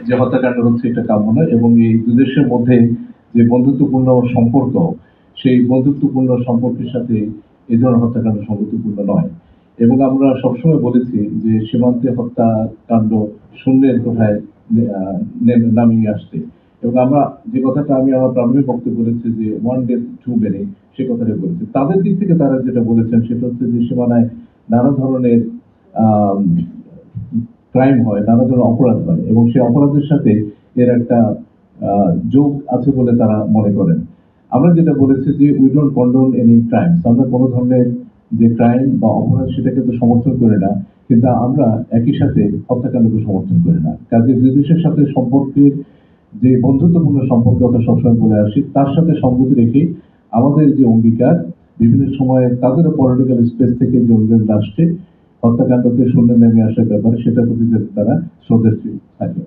যে হত্যাকাণ্ড হচ্ছে এটা কাম্য নয় এবং এই দুই দেশের মধ্যে যে বন্ধুত্বপূর্ণ সম্পর্ক সেই বন্ধুত্বপূর্ণ সম্পর্কের সাথে এই ধরনের হত্যাকাণ্ড বন্ধুত্বপূর্ণ নয় এবং আমরা সবসময় বলেছি যে সীমান্তে হত্যাকাণ্ড শূন্যের কোঠায় নামিয়ে আসতে এবং আমরা যে কথাটা আমি আমার প্রাথমিক বক্তব্য বলেছি যে ওয়ান ডেথ টু মেনি সে কথাটা বলেছি তাদের দিক থেকে তারা যেটা বলেছেন সেটা হচ্ছে যে সীমানায় নানা ধরনের ক্রাইম হয়, নানা ধরনের অপরাধ হয় এবং সেই অপরাধের সাথে এর একটা যোগ আছে বলে তারা মনে করেন। আমরা যেটা বলেছি যে উই ডোন্ট কন্ডোন এনি ক্রাইমস, আমরা কোনো ধরনের যে ক্রাইম বা অপরাধ সেটাকে তো সমর্থন করি না, কিন্তু আমরা একই সাথে হত্যাকাণ্ডকে সমর্থন করি না। কাজে দুই দেশের সাথে সম্পর্কের যে বন্ধুত্বপূর্ণ সম্পর্ক কথা সবসময় বলে আসি তার সাথে সঙ্গতি রেখে আমাদের যে অঙ্গীকার বিভিন্ন সময়ে তাদেরও পলিটিক্যাল স্পেস থেকে যে অঙ্গীকার আসছে হত্যাকাণ্ডকে শূন্য নেমে আসার ব্যাপারে সেটার প্রতি যাতে তারা শ্রদ্ধাশীল থাকে।